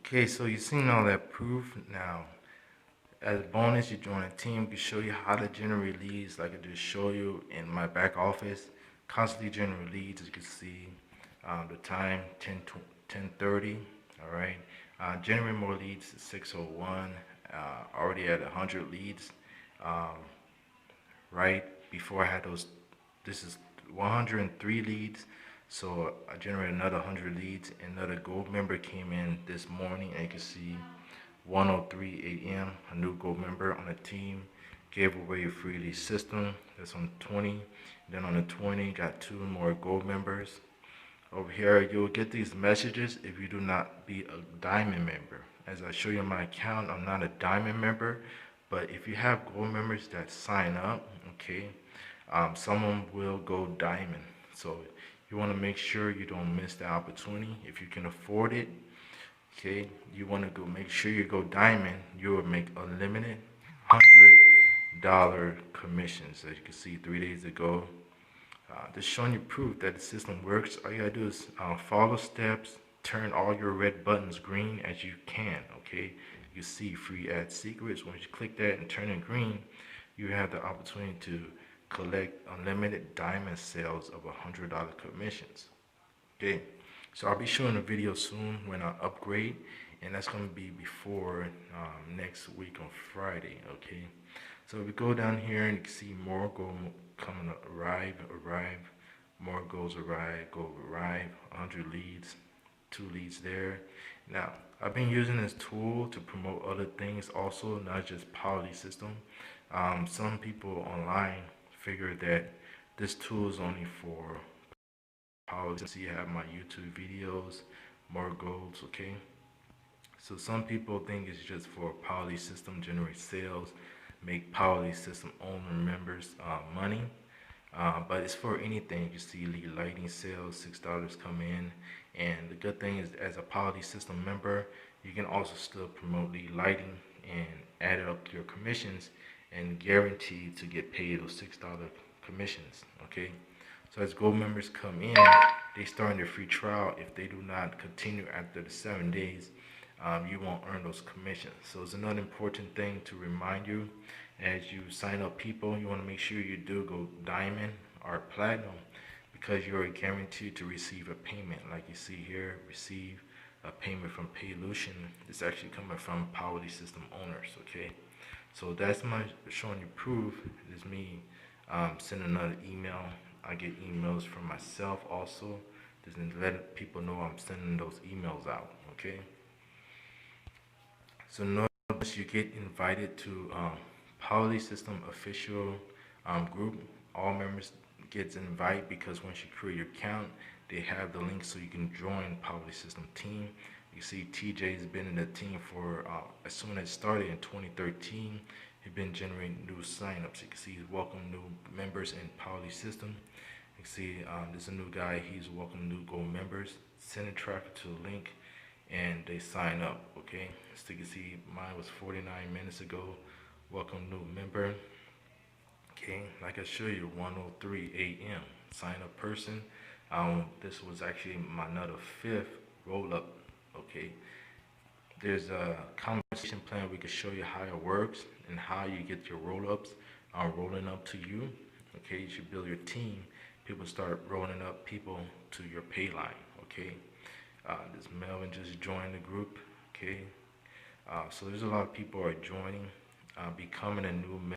Okay, so you've seen all that proof. Now, as a bonus, you join a team. We can show you how to generate leads, like I just show you in my back office. Constantly generate leads, as you can see. The time 10:30. All right. Generate more leads 6:01. Already at 100 leads. Um, right before I had those. This is 103 leads. So I generated another 100 leads. Another gold member came in this morning, and you can see 1:03 a.m. a new gold member on the team gave away a free lead system. That's on 20. Then on the 20 got 2 more gold members. Over here you'll get these messages if you do not be a diamond member. As I show you my account, I'm not a diamond member, but if you have gold members that sign up, okay, someone will go diamond. So you want to make sure you don't miss the opportunity. If you can afford it, okay, you want to go make sure you go diamond. You will make unlimited $100 commissions. As you can see, 3 days ago, just showing you proof that the system works. All you gotta do is follow steps, turn all your red buttons green as you can. Okay, you see free ad secrets. Once you click that and turn it green, you have the opportunity to collect unlimited diamond sales of $100 commissions. Okay, so I'll be showing a video soon when I upgrade, and that's going to be before next week on Friday. Okay, so if we go down here and you can see more gold coming up, arrive, more goals arrive, 100 leads, 2 leads there. Now I've been using this tool to promote other things also, not just Poly System. Some people online figure that this tool is only for Poly. See, you have my YouTube videos, more goals. Okay, so some people think it's just for Poly System, generate sales, make Poly System owner members money. But it's for anything. You see lead lighting sales, $6 come in. And the good thing is, as a Poly System member, you can also still promote lead lighting and add it up to your commissions and guarantee to get paid those $6 commissions. Okay, so as gold members come in, they start in their free trial. If they do not continue after the 7 days, you won't earn those commissions. So it's another important thing to remind you. As you sign up people, you want to make sure you do go diamond or platinum, because you're guaranteed to receive a payment. Like you see here, receive a payment from Paylution. It's actually coming from Poly System owners. Okay, so that's my showing you proof. It is me sending another email. I get emails from myself also, just to let people know I'm sending those emails out. Okay, so notice you get invited to Poly System official group. All members gets invited because once you create your account, they have the link so you can join Poly System team. You see TJ's been in the team for as soon as it started in 2013. He's been generating new signups. You can see he's welcomed new members in Poly System. You can see there's a new guy, he's welcomed new gold members, sending traffic to the link, and they sign up. Okay, so you can see mine was 49 minutes ago. Welcome new member. Okay, like I show you, 1:03 a.m. sign up person. This was actually my another 5th roll up. Okay, there's a conversation plan. We can show you how it works and how you get your roll ups rolling up to you. Okay, you should build your team. People start rolling up people to your pay line. Okay, this Melvin just joined the group. Okay, so there's a lot of people are joining, becoming a new member.